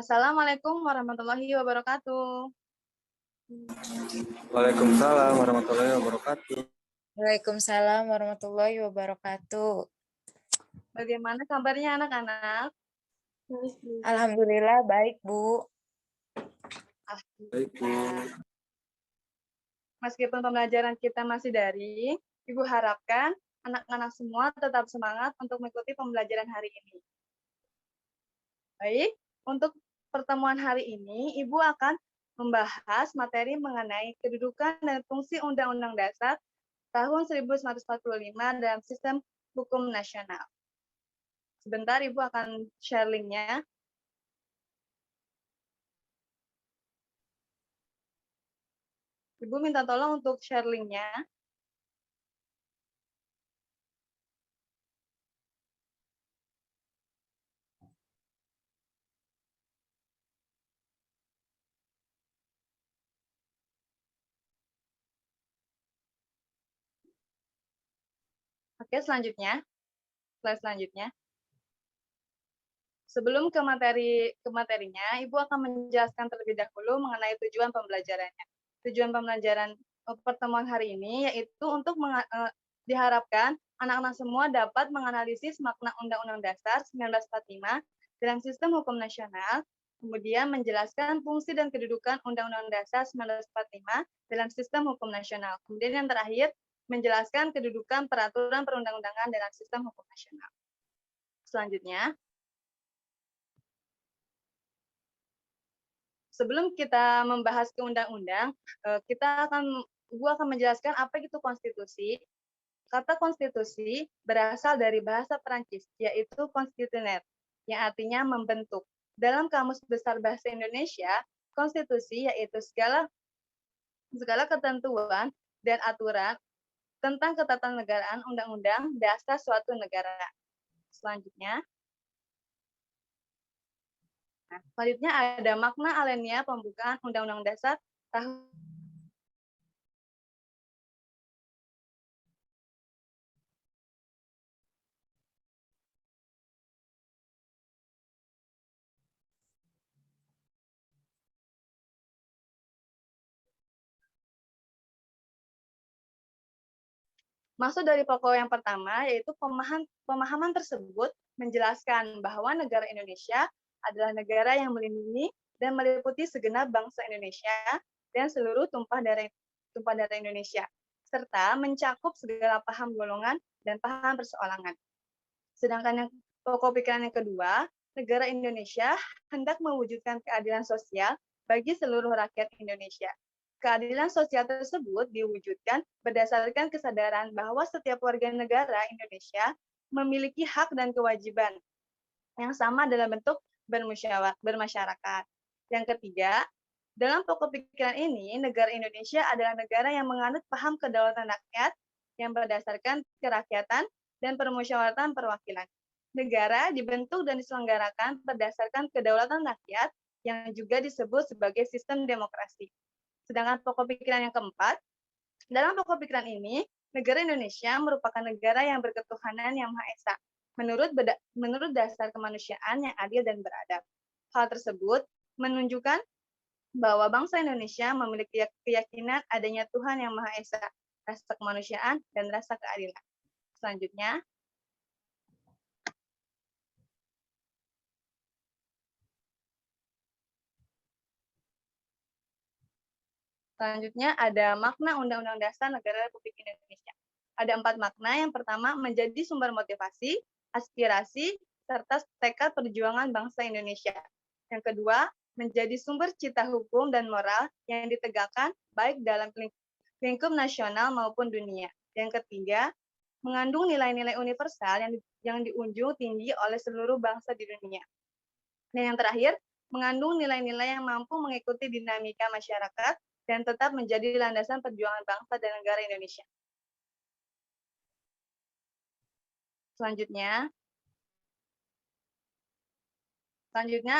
Assalamualaikum warahmatullahi wabarakatuh. Waalaikumsalam warahmatullahi wabarakatuh. Waalaikumsalam warahmatullahi wabarakatuh. Bagaimana kabarnya anak-anak? Alhamdulillah baik, Bu. Baik, Bu. Meskipun pembelajaran kita masih daring, Ibu harapkan anak-anak semua tetap semangat untuk mengikuti pembelajaran hari ini. Baik, untuk pertemuan hari ini, Ibu akan membahas materi mengenai kedudukan dan fungsi Undang-Undang Dasar tahun 1945 dalam sistem hukum nasional. Sebentar, Ibu akan share link-nya. Ibu minta tolong untuk share link-nya. Oke, selanjutnya. Slide selanjutnya. Sebelum ke materinya, Ibu akan menjelaskan terlebih dahulu mengenai tujuan pembelajarannya. Tujuan pembelajaran pertemuan hari ini yaitu untuk diharapkan anak-anak semua dapat menganalisis makna Undang-Undang Dasar 1945 dalam sistem hukum nasional, kemudian menjelaskan fungsi dan kedudukan Undang-Undang Dasar 1945 dalam sistem hukum nasional. Kemudian yang terakhir, menjelaskan kedudukan peraturan perundang-undangan dalam sistem hukum nasional. Selanjutnya, sebelum kita membahas ke undang-undang, Ibu akan menjelaskan apa itu konstitusi. Kata konstitusi berasal dari bahasa Perancis, yaitu constituer, yang artinya membentuk. Dalam Kamus Besar Bahasa Indonesia, konstitusi yaitu segala ketentuan dan aturan tentang ketatanegaraan undang-undang dasar suatu negara. Selanjutnya ada makna alinea pembukaan Undang-Undang Dasar tahun Maksud dari pokok yang pertama yaitu pemahaman tersebut menjelaskan bahwa negara Indonesia adalah negara yang melindungi dan meliputi segenap bangsa Indonesia dan seluruh tumpah darah Indonesia, serta mencakup segala paham golongan dan paham perseorangan. Sedangkan yang pokok pikiran yang kedua, negara Indonesia hendak mewujudkan keadilan sosial bagi seluruh rakyat Indonesia. Keadilan sosial tersebut diwujudkan berdasarkan kesadaran bahwa setiap warga negara Indonesia memiliki hak dan kewajiban yang sama dalam bentuk bermasyarakat. Yang ketiga, dalam pokok pikiran ini, negara Indonesia adalah negara yang menganut paham kedaulatan rakyat yang berdasarkan kerakyatan dan permusyawaratan perwakilan. Negara dibentuk dan diselenggarakan berdasarkan kedaulatan rakyat yang juga disebut sebagai sistem demokrasi. Sedangkan pokok pikiran yang keempat, dalam pokok pikiran ini, negara Indonesia merupakan negara yang berketuhanan yang Maha Esa, menurut dasar kemanusiaan yang adil dan beradab. Hal tersebut menunjukkan bahwa bangsa Indonesia memiliki keyakinan adanya Tuhan yang Maha Esa, rasa kemanusiaan, dan rasa keadilan. Selanjutnya, ada makna Undang-Undang Dasar Negara Republik Indonesia. Ada 4 makna. Yang pertama, menjadi sumber motivasi, aspirasi, serta tekad perjuangan bangsa Indonesia. Yang kedua, menjadi sumber cita hukum dan moral yang ditegakkan baik dalam lingkup nasional maupun dunia. Yang ketiga, mengandung nilai-nilai universal yang diunjung tinggi oleh seluruh bangsa di dunia. Dan yang terakhir, mengandung nilai-nilai yang mampu mengikuti dinamika masyarakat dan tetap menjadi landasan perjuangan bangsa dan negara Indonesia. Selanjutnya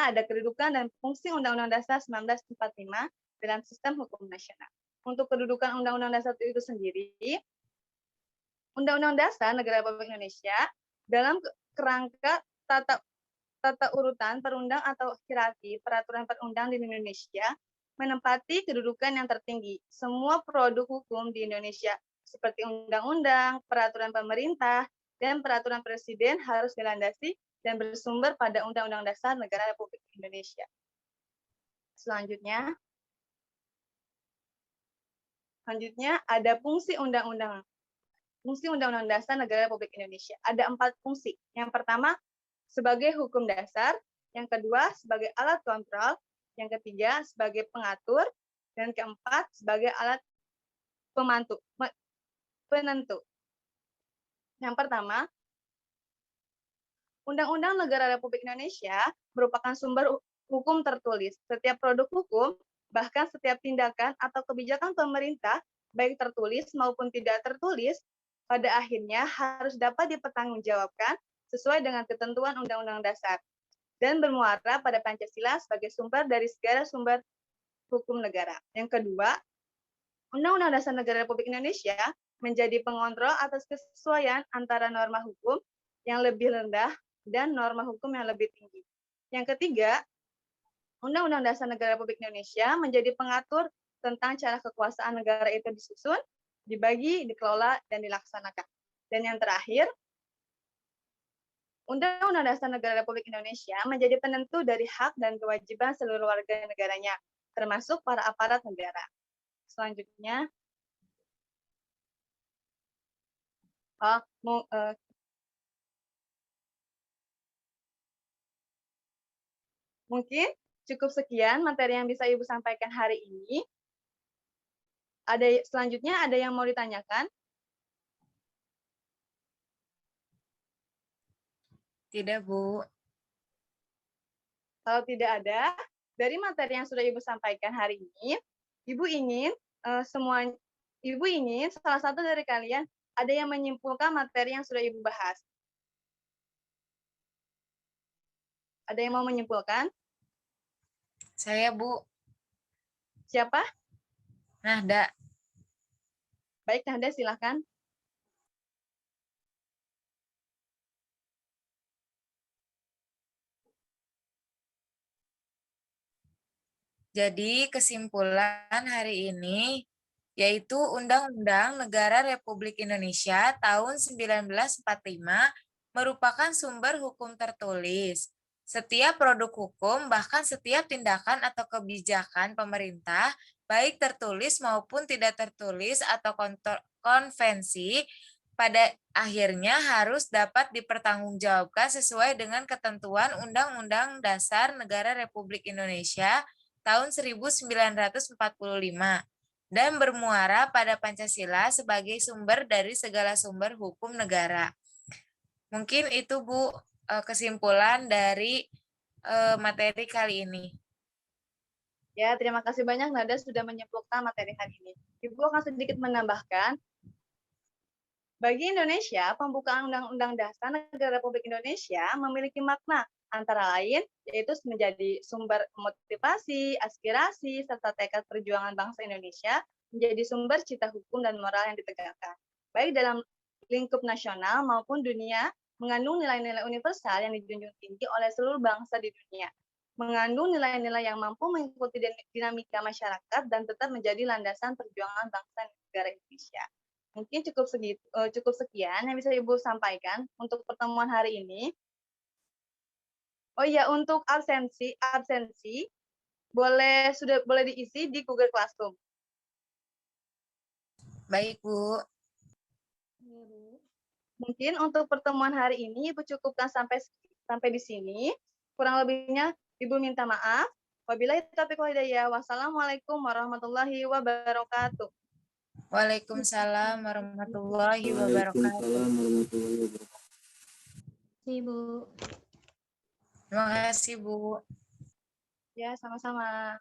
ada kedudukan dan fungsi Undang-Undang Dasar 1945 dalam sistem hukum nasional. Untuk kedudukan Undang-Undang Dasar itu sendiri, Undang-Undang Dasar Negara Republik Indonesia dalam kerangka tata tata urutan perundang atau hierarki peraturan perundang di Indonesia menempati kedudukan yang tertinggi. Semua produk hukum di Indonesia seperti undang-undang, peraturan pemerintah, dan peraturan presiden harus dilandasi dan bersumber pada Undang-Undang Dasar Negara Republik Indonesia. Selanjutnya ada fungsi undang-undang. Fungsi Undang-Undang Dasar Negara Republik Indonesia. Ada 4 fungsi. Yang pertama, sebagai hukum dasar. Yang kedua, sebagai alat kontrol. Yang ketiga, sebagai pengatur. Dan keempat, sebagai alat penentu. Yang pertama, Undang-Undang Negara Republik Indonesia merupakan sumber hukum tertulis. Setiap produk hukum, bahkan setiap tindakan atau kebijakan pemerintah, baik tertulis maupun tidak tertulis, pada akhirnya harus dapat dipertanggungjawabkan sesuai dengan ketentuan Undang-Undang Dasar dan bermuara pada Pancasila sebagai sumber dari segala sumber hukum negara. Yang kedua, Undang-Undang Dasar Negara Republik Indonesia menjadi pengontrol atas kesesuaian antara norma hukum yang lebih rendah dan norma hukum yang lebih tinggi. Yang ketiga, Undang-Undang Dasar Negara Republik Indonesia menjadi pengatur tentang cara kekuasaan negara itu disusun, dibagi, dikelola, dan dilaksanakan. Dan yang terakhir, Undang-Undang Dasar Negara Republik Indonesia menjadi penentu dari hak dan kewajiban seluruh warga negaranya, termasuk para aparat negara. Selanjutnya, mungkin cukup sekian materi yang bisa Ibu sampaikan hari ini. Selanjutnya ada yang mau ditanyakan? Tidak, Bu. Kalau tidak ada, dari materi yang sudah Ibu sampaikan hari ini, Ibu ingin salah satu dari kalian ada yang menyimpulkan materi yang sudah Ibu bahas. Ada yang mau menyimpulkan? Saya, Bu. Siapa? Nahda. Baik, Nahda, silakan. Jadi kesimpulan hari ini yaitu Undang-Undang Negara Republik Indonesia tahun 1945 merupakan sumber hukum tertulis. Setiap produk hukum, bahkan setiap tindakan atau kebijakan pemerintah, baik tertulis maupun tidak tertulis atau konvensi, pada akhirnya harus dapat dipertanggungjawabkan sesuai dengan ketentuan Undang-Undang Dasar Negara Republik Indonesia tahun 1945 dan bermuara pada Pancasila sebagai sumber dari segala sumber hukum negara. Mungkin itu, Bu, kesimpulan dari materi kali ini. Ya, terima kasih banyak Nada sudah menyimpulkan materi hari ini. Ibu akan sedikit menambahkan, bagi Indonesia, pembukaan Undang-Undang Dasar Negara Republik Indonesia memiliki makna antara lain yaitu menjadi sumber motivasi, aspirasi, serta tekad perjuangan bangsa Indonesia menjadi sumber cita hukum dan moral yang ditegakkan. Baik dalam lingkup nasional maupun dunia, mengandung nilai-nilai universal yang dijunjung tinggi oleh seluruh bangsa di dunia. Mengandung nilai-nilai yang mampu mengikuti dinamika masyarakat dan tetap menjadi landasan perjuangan bangsa dan negara Indonesia. Mungkin cukup sekian yang bisa Ibu sampaikan untuk pertemuan hari ini. Oh iya, untuk absensi boleh diisi di Google Classroom. Baik, Bu. Mungkin untuk pertemuan hari ini Ibu cukupkan sampai di sini. Kurang lebihnya Ibu minta maaf. Wabillahi taufiq wal hidayah. Wassalamualaikum warahmatullahi wabarakatuh. Waalaikumsalam warahmatullahi wabarakatuh. Ibu. Terima kasih, Bu. Ya, sama-sama.